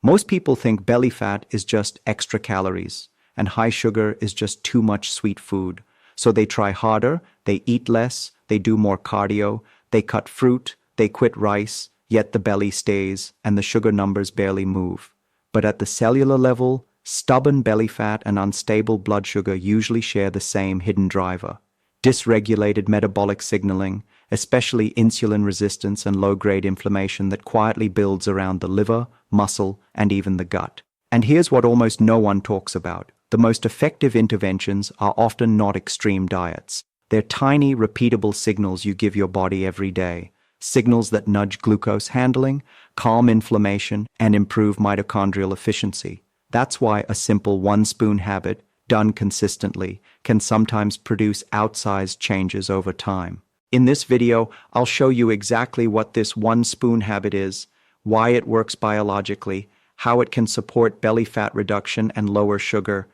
Most people think belly fat is just extra calories, and high sugar is just too much sweet food. So they try harder, they eat less, they do more cardio, they cut fruit, they quit rice, yet the belly stays and the sugar numbers barely move. But at the cellular level, stubborn belly fat and unstable blood sugar usually share the same hidden driver: dysregulated metabolic signaling, especially insulin resistance and low-grade inflammation that quietly builds around the liver, muscle, and even the gut. And here's what almost no one talks about. The most effective interventions are often not extreme diets. They're tiny, repeatable signals you give your body every day. Signals that nudge glucose handling, calm inflammation, and improve mitochondrial efficiency. That's why a simple one-spoon habit, done consistently, can sometimes produce outsized changes over time. In this video, I'll show you exactly what this one-spoon habit is, why it works biologically, how it can support belly fat reduction and lower sugar,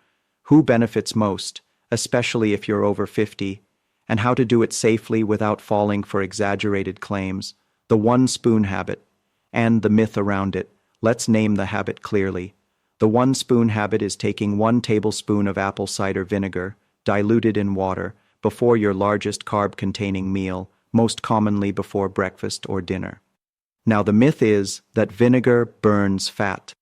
who benefits most, especially if you're over 50, and how to do it safely without falling for exaggerated claims, the one-spoon habit, and the myth around it. Let's name the habit clearly. The one-spoon habit is taking 1 tablespoon of apple cider vinegar, diluted in water, before your largest carb-containing meal, most commonly before breakfast or dinner. Now, the myth is that vinegar burns fat.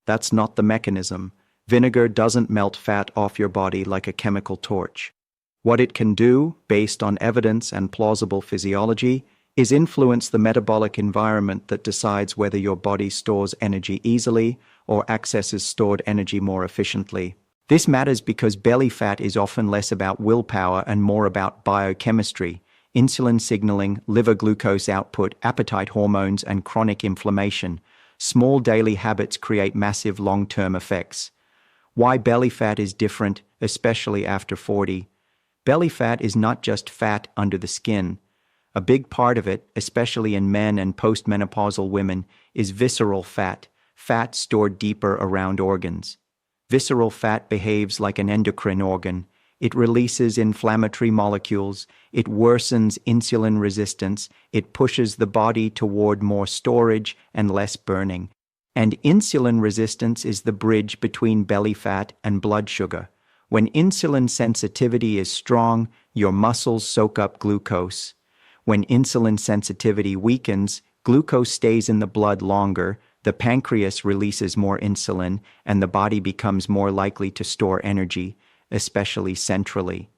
That's not the mechanism. Vinegar doesn't melt fat off your body like a chemical torch. What it can do, based on evidence and plausible physiology, is influence the metabolic environment that decides whether your body stores energy easily or accesses stored energy more efficiently. This matters because belly fat is often less about willpower and more about biochemistry: insulin signaling, liver glucose output, appetite hormones, and chronic inflammation. Small daily habits create massive long-term effects. Why belly fat is different, especially after 40. Belly fat is not just fat under the skin. A big part of it, especially in men and postmenopausal women, is visceral fat, fat stored deeper around organs. Visceral fat behaves like an endocrine organ. It releases inflammatory molecules, it worsens insulin resistance, it pushes the body toward more storage and less burning. And insulin resistance is the bridge between belly fat and blood sugar. When insulin sensitivity is strong, your muscles soak up glucose. When insulin sensitivity weakens, glucose stays in the blood longer, the pancreas releases more insulin, and the body becomes more likely to store energy, especially centrally.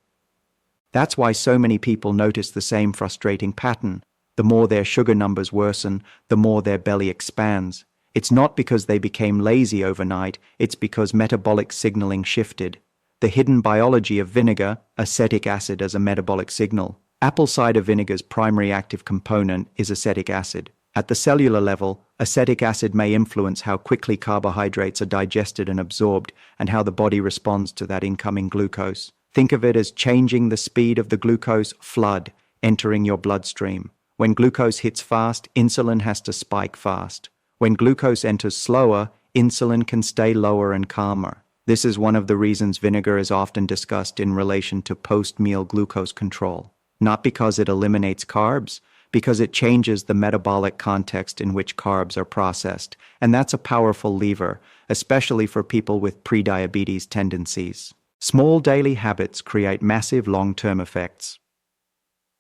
That's why so many people notice the same frustrating pattern. The more their sugar numbers worsen, the more their belly expands. It's not because they became lazy overnight, it's because metabolic signaling shifted. The hidden biology of vinegar, acetic acid as a metabolic signal. Apple cider vinegar's primary active component is acetic acid. At the cellular level, acetic acid may influence how quickly carbohydrates are digested and absorbed and how the body responds to that incoming glucose. Think of it as changing the speed of the glucose flood entering your bloodstream. When glucose hits fast, insulin has to spike fast. When glucose enters slower, insulin can stay lower and calmer. This is one of the reasons vinegar is often discussed in relation to post-meal glucose control. Not because it eliminates carbs, because it changes the metabolic context in which carbs are processed. And that's a powerful lever, especially for people with prediabetes tendencies. Small daily habits create massive long-term effects.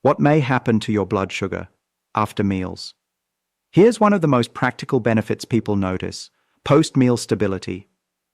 What may happen to your blood sugar after meals? Here's one of the most practical benefits people notice: post-meal stability.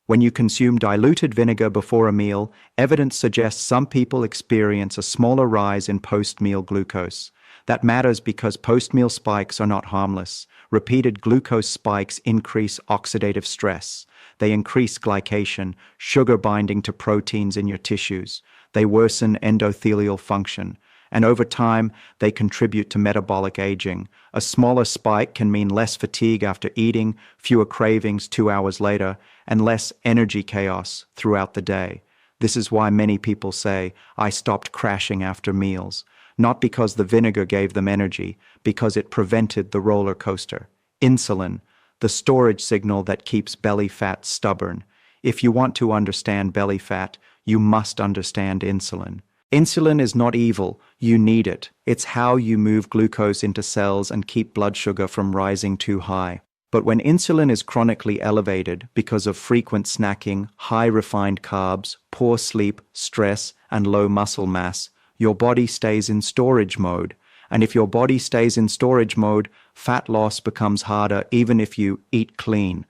When you consume diluted vinegar before a meal, evidence suggests some people experience a smaller rise in post-meal glucose. That matters because post-meal spikes are not harmless. Repeated glucose spikes increase oxidative stress. They increase glycation, sugar binding to proteins in your tissues. They worsen endothelial function. And over time, they contribute to metabolic aging. A smaller spike can mean less fatigue after eating, fewer cravings 2 hours later, and less energy chaos throughout the day. This is why many people say, "I stopped crashing after meals." Not because the vinegar gave them energy, because it prevented the roller coaster. Insulin, the storage signal that keeps belly fat stubborn. If you want to understand belly fat, you must understand insulin. Insulin is not evil, you need it. It's how you move glucose into cells and keep blood sugar from rising too high. But when insulin is chronically elevated because of frequent snacking, high refined carbs, poor sleep, stress, and low muscle mass, your body stays in storage mode. And if your body stays in storage mode, fat loss becomes harder even if you eat clean.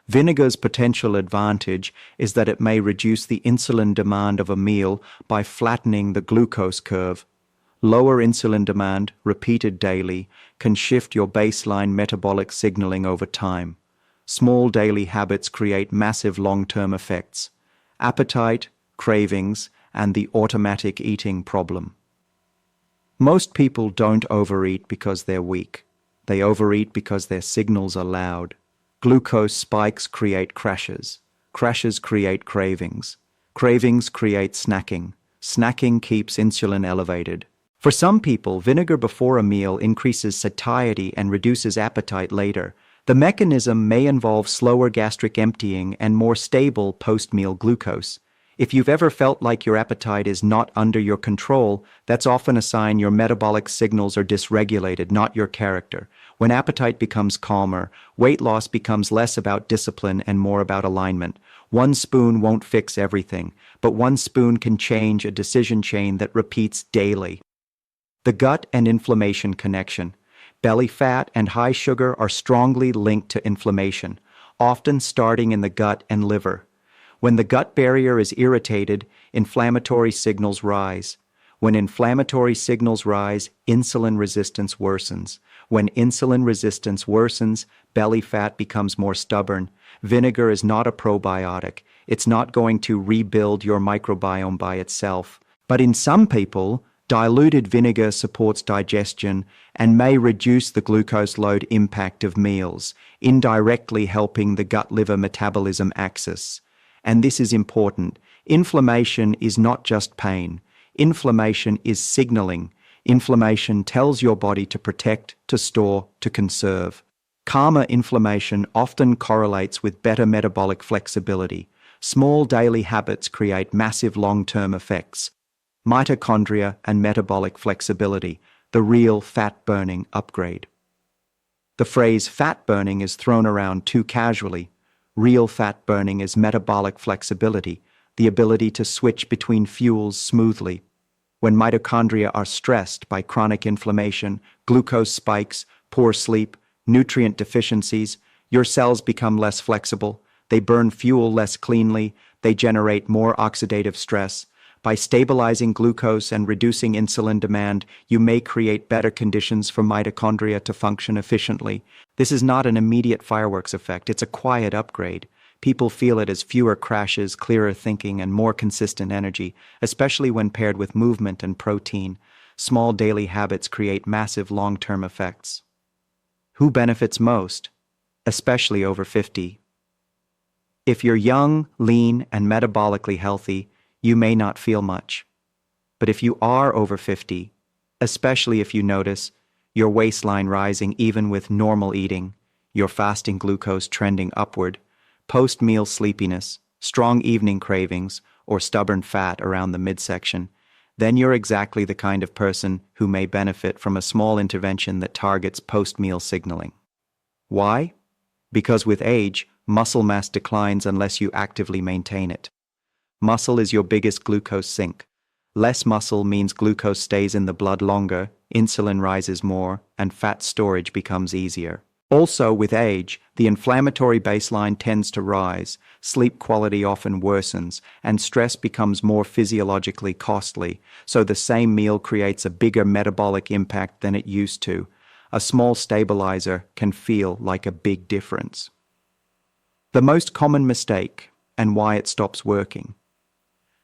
Vinegar's potential advantage is that it may reduce the insulin demand of a meal by flattening the glucose curve. Lower insulin demand, repeated daily, can shift your baseline metabolic signaling over time. Small daily habits create massive long-term effects: appetite, cravings, and the automatic eating problem. Most people don't overeat because they're weak. They overeat because their signals are loud. Glucose spikes create crashes. Crashes create cravings. Cravings create snacking. Snacking keeps insulin elevated. For some people, vinegar before a meal increases satiety and reduces appetite later. The mechanism may involve slower gastric emptying and more stable post-meal glucose. If you've ever felt like your appetite is not under your control, that's often a sign your metabolic signals are dysregulated, not your character. When appetite becomes calmer, weight loss becomes less about discipline and more about alignment. One spoon won't fix everything, but one spoon can change a decision chain that repeats daily. The gut and inflammation connection. Belly fat and high sugar are strongly linked to inflammation, often starting in the gut and liver. When the gut barrier is irritated, inflammatory signals rise. When inflammatory signals rise, insulin resistance worsens. When insulin resistance worsens, belly fat becomes more stubborn. Vinegar is not a probiotic. It's not going to rebuild your microbiome by itself. But in some people, diluted vinegar supports digestion and may reduce the glucose load impact of meals, indirectly helping the gut-liver metabolism axis. And this is important. Inflammation is not just pain. Inflammation is signaling. Inflammation tells your body to protect, to store, to conserve. Calmer inflammation often correlates with better metabolic flexibility. Small daily habits create massive long-term effects. Mitochondria and metabolic flexibility, the real fat-burning upgrade. The phrase fat burning is thrown around too casually. Real fat burning is metabolic flexibility, the ability to switch between fuels smoothly. When mitochondria are stressed by chronic inflammation, glucose spikes, poor sleep, nutrient deficiencies, your cells become less flexible, they burn fuel less cleanly, they generate more oxidative stress. By stabilizing glucose and reducing insulin demand, you may create better conditions for mitochondria to function efficiently. This is not an immediate fireworks effect, it's a quiet upgrade. People feel it as fewer crashes, clearer thinking, and more consistent energy, especially when paired with movement and protein. Small daily habits create massive long-term effects. Who benefits most? Especially over 50. If you're young, lean, and metabolically healthy, you may not feel much. But if you are over 50, especially if you notice your waistline rising even with normal eating, your fasting glucose trending upward, post-meal sleepiness, strong evening cravings, or stubborn fat around the midsection, then you're exactly the kind of person who may benefit from a small intervention that targets post-meal signaling. Why? Because with age, muscle mass declines unless you actively maintain it. Muscle is your biggest glucose sink. Less muscle means glucose stays in the blood longer, insulin rises more, and fat storage becomes easier. Also, with age, the inflammatory baseline tends to rise, sleep quality often worsens, and stress becomes more physiologically costly, so the same meal creates a bigger metabolic impact than it used to. A small stabilizer can feel like a big difference. The most common mistake, and why it stops working.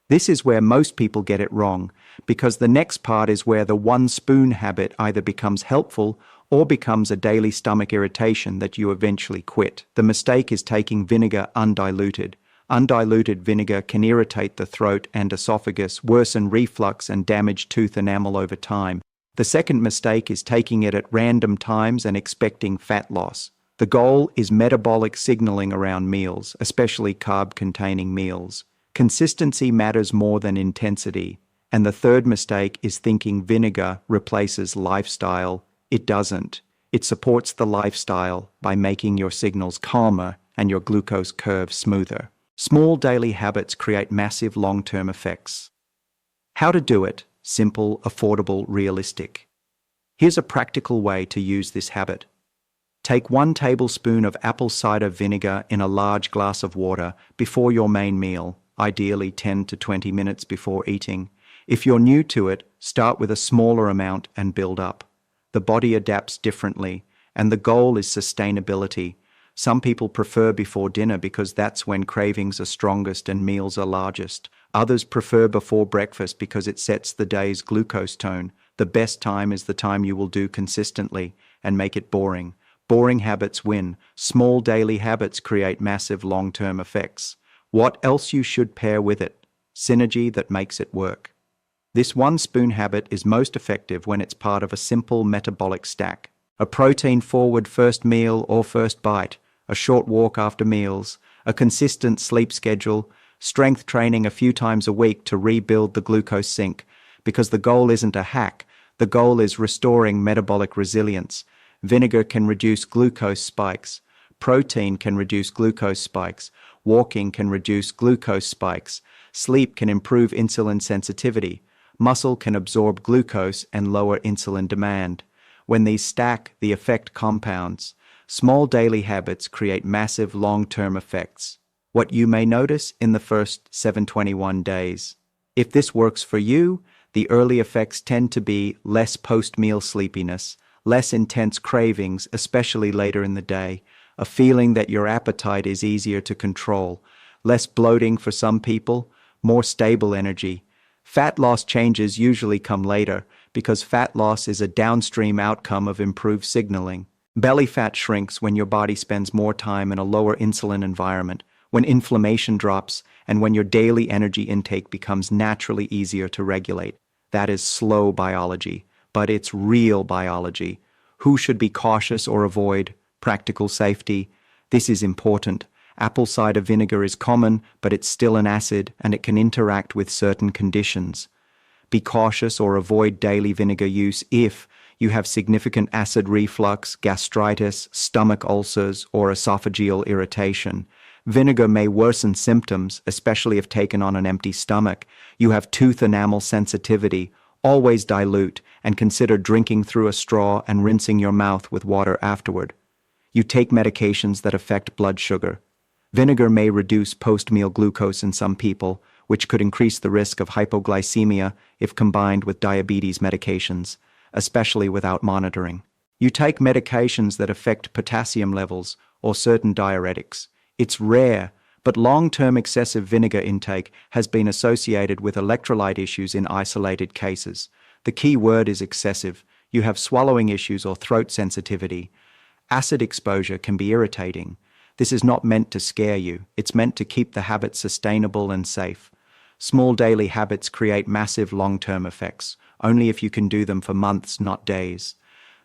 This is where most people get it wrong, because the next part is where the one-spoon habit either becomes helpful or becomes a daily stomach irritation that you eventually quit. The mistake is taking vinegar undiluted. Undiluted vinegar can irritate the throat and esophagus, worsen reflux, and damage tooth enamel over time. The second mistake is taking it at random times and expecting fat loss. The goal is metabolic signaling around meals, especially carb-containing meals. Consistency matters more than intensity. And the third mistake is thinking vinegar replaces lifestyle. It doesn't. It supports the lifestyle by making your signals calmer and your glucose curve smoother. Small daily habits create massive long-term effects. How to do it? Simple, affordable, realistic. Here's a practical way to use this habit. Take 1 tablespoon of apple cider vinegar in a large glass of water before your main meal, ideally 10 to 20 minutes before eating. If you're new to it, start with a smaller amount and build up. The body adapts differently, and the goal is sustainability. Some people prefer before dinner because that's when cravings are strongest and meals are largest. Others prefer before breakfast because it sets the day's glucose tone. The best time is the time you will do consistently, and make it boring. Boring habits win. Small daily habits create massive long-term effects. What else you should pair with it? Synergy that makes it work. This 1 spoon habit is most effective when it's part of a simple metabolic stack. A protein-forward first meal or first bite, a short walk after meals, a consistent sleep schedule, strength training a few times a week to rebuild the glucose sink, because the goal isn't a hack, the goal is restoring metabolic resilience. Vinegar can reduce glucose spikes. Protein can reduce glucose spikes. Walking can reduce glucose spikes. Sleep can improve insulin sensitivity. Muscle can absorb glucose and lower insulin demand. When these stack, the effect compounds. Small daily habits create massive long-term effects. What you may notice in the first 721 days. If this works for you, the early effects tend to be less post-meal sleepiness, less intense cravings, especially later in the day, a feeling that your appetite is easier to control, less bloating for some people, more stable energy. Fat loss changes usually come later because fat loss is a downstream outcome of improved signaling. Belly fat shrinks when your body spends more time in a lower insulin environment, when inflammation drops, and when your daily energy intake becomes naturally easier to regulate. That is slow biology, but it's real biology. Who should be cautious or avoid? Practical safety. This is important. Apple cider vinegar is common, but it's still an acid and it can interact with certain conditions. Be cautious or avoid daily vinegar use if you have significant acid reflux, gastritis, stomach ulcers, or esophageal irritation. Vinegar may worsen symptoms, especially if taken on an empty stomach. You have tooth enamel sensitivity. Always dilute and consider drinking through a straw and rinsing your mouth with water afterward. You take medications that affect blood sugar. Vinegar may reduce post-meal glucose in some people, which could increase the risk of hypoglycemia if combined with diabetes medications, especially without monitoring. You take medications that affect potassium levels or certain diuretics. It's rare, but long-term excessive vinegar intake has been associated with electrolyte issues in isolated cases. The key word is excessive. You have swallowing issues or throat sensitivity. Acid exposure can be irritating. This is not meant to scare you. It's meant to keep the habit sustainable and safe. Small daily habits create massive long-term effects, only if you can do them for months, not days.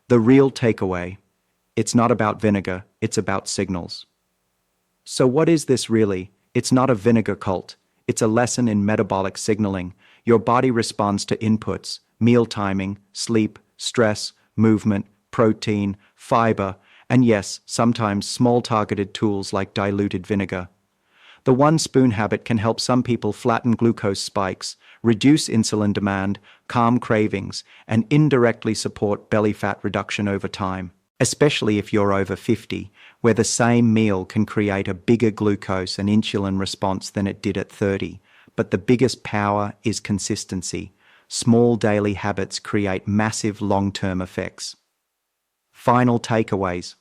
The real takeaway: it's not about vinegar, it's about signals. So what is this really? It's not a vinegar cult. It's a lesson in metabolic signaling. Your body responds to inputs: meal timing, sleep, stress, movement, protein, fiber, and yes, sometimes small targeted tools like diluted vinegar. The 1 spoon habit can help some people flatten glucose spikes, reduce insulin demand, calm cravings, and indirectly support belly fat reduction over time, especially if you're over 50, where the same meal can create a bigger glucose and insulin response than it did at 30. But the biggest power is consistency. Small daily habits create massive long-term effects. Final takeaways.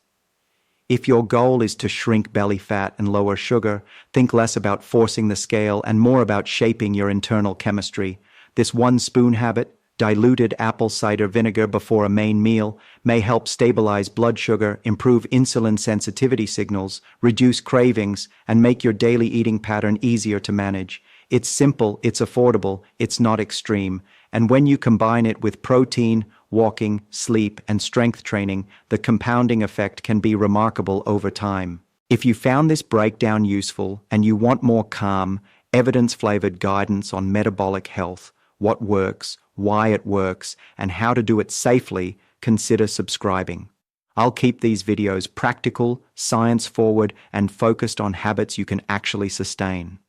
If your goal is to shrink belly fat and lower sugar, think less about forcing the scale and more about shaping your internal chemistry. This 1 spoon habit, diluted apple cider vinegar before a main meal, may help stabilize blood sugar, improve insulin sensitivity signals, reduce cravings, and make your daily eating pattern easier to manage. It's simple, it's affordable, it's not extreme, and when you combine it with protein, walking, sleep, and strength training, the compounding effect can be remarkable over time. If you found this breakdown useful and you want more calm, evidence-flavored guidance on metabolic health, what works, why it works, and how to do it safely, consider subscribing. I'll keep these videos practical, science-forward, and focused on habits you can actually sustain.